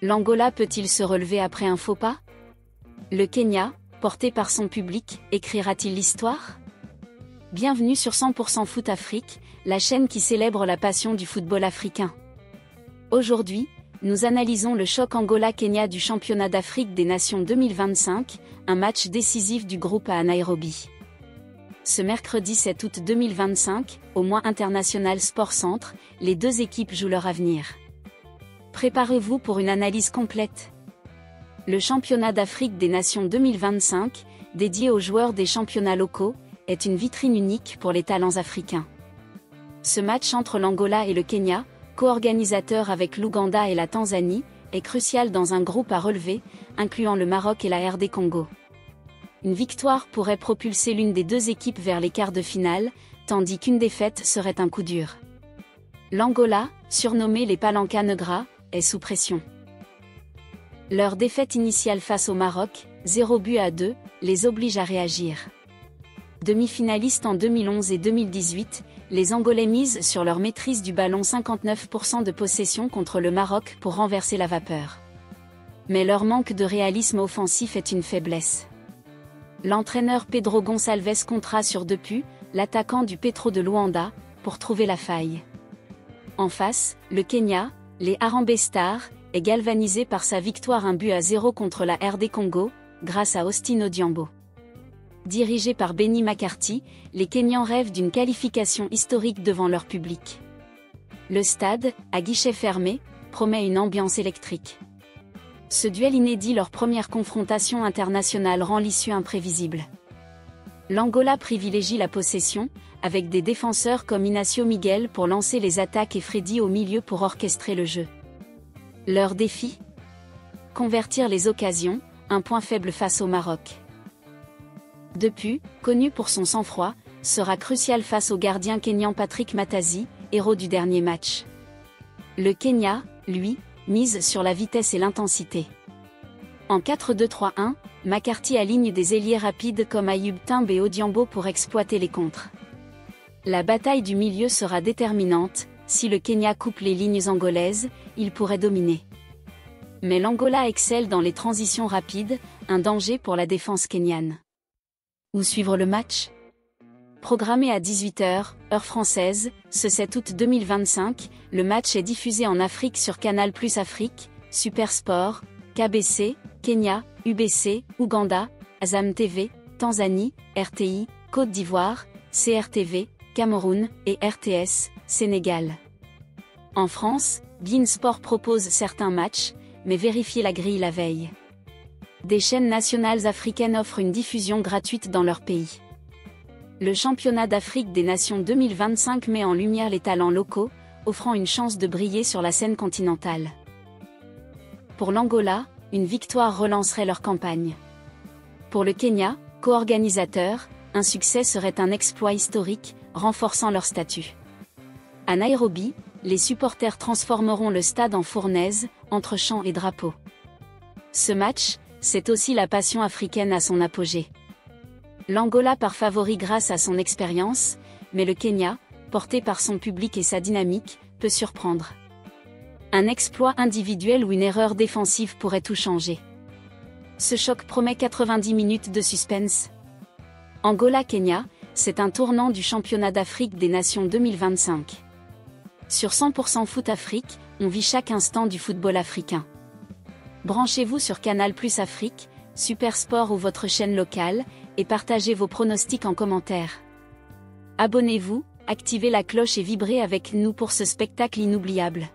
L'Angola peut-il se relever après un faux pas? Le Kenya, porté par son public, écrira-t-il l'histoire? Bienvenue sur 100% Foot Afrique, la chaîne qui célèbre la passion du football africain. Aujourd'hui, nous analysons le choc Angola-Kenya du championnat d'Afrique des Nations 2025, un match décisif du groupe à Nairobi. Ce mercredi 7 août 2025, au Moi International Sport Centre, les deux équipes jouent leur avenir. Préparez-vous pour une analyse complète. Le championnat d'Afrique des Nations 2025, dédié aux joueurs des championnats locaux, est une vitrine unique pour les talents africains. Ce match entre l'Angola et le Kenya, co-organisateur avec l'Ouganda et la Tanzanie, est crucial dans un groupe à relever, incluant le Maroc et la RD Congo. Une victoire pourrait propulser l'une des deux équipes vers les quarts de finale, tandis qu'une défaite serait un coup dur. L'Angola, surnommé les Palanca Negra, est sous pression. Leur défaite initiale face au Maroc, 0-2, les oblige à réagir. Demi-finalistes en 2011 et 2018, les Angolais misent sur leur maîtrise du ballon, 59% de possession contre le Maroc pour renverser la vapeur. Mais leur manque de réalisme offensif est une faiblesse. L'entraîneur Pedro Gonçalves comptera sur Depu, l'attaquant du Petro de Luanda, pour trouver la faille. En face, le Kenya, les Harambee Stars, est galvanisé par sa victoire 1-0 contre la RD Congo, grâce à Austin Odhiambo. Dirigés par Benny McCarthy, les Kenyans rêvent d'une qualification historique devant leur public. Le stade, à guichet fermé, promet une ambiance électrique. Ce duel inédit, leur première confrontation internationale, rend l'issue imprévisible. L'Angola privilégie la possession, avec des défenseurs comme Inacio Miguel pour lancer les attaques et Freddy au milieu pour orchestrer le jeu. Leur défi? Convertir les occasions, un point faible face au Maroc. Depu, connu pour son sang-froid, sera crucial face au gardien kényan Patrick Matazi, héros du dernier match. Le Kenya, lui, mise sur la vitesse et l'intensité. En 4-2-3-1, McCarthy aligne des ailiers rapides comme Ayoub Timbe et Odhiambo pour exploiter les contres. La bataille du milieu sera déterminante. Si le Kenya coupe les lignes angolaises, il pourrait dominer. Mais l'Angola excelle dans les transitions rapides, un danger pour la défense kenyane. Où suivre le match? Programmé à 18h, heure française, ce 7 août 2025, le match est diffusé en Afrique sur Canal+ Afrique, Super Sport, KBC, Kenya, UBC, Ouganda, Azam TV, Tanzanie, RTI, Côte d'Ivoire, CRTV, Cameroun et RTS, Sénégal. En France, beIN Sport propose certains matchs, mais vérifiez la grille la veille. Des chaînes nationales africaines offrent une diffusion gratuite dans leur pays. Le championnat d'Afrique des Nations 2025 met en lumière les talents locaux, offrant une chance de briller sur la scène continentale. Pour l'Angola, une victoire relancerait leur campagne. Pour le Kenya, co-organisateur, un succès serait un exploit historique, renforçant leur statut. À Nairobi, les supporters transformeront le stade en fournaise, entre chants et drapeaux. Ce match, c'est aussi la passion africaine à son apogée. L'Angola part favori grâce à son expérience, mais le Kenya, porté par son public et sa dynamique, peut surprendre. Un exploit individuel ou une erreur défensive pourrait tout changer. Ce choc promet 90 minutes de suspense. Angola-Kenya, c'est un tournant du championnat d'Afrique des Nations 2025. Sur 100% Foot Afrique, on vit chaque instant du football africain. Branchez-vous sur Canal+ Afrique, Super Sport ou votre chaîne locale, et partagez vos pronostics en commentaire. Abonnez-vous, activez la cloche et vibrez avec nous pour ce spectacle inoubliable.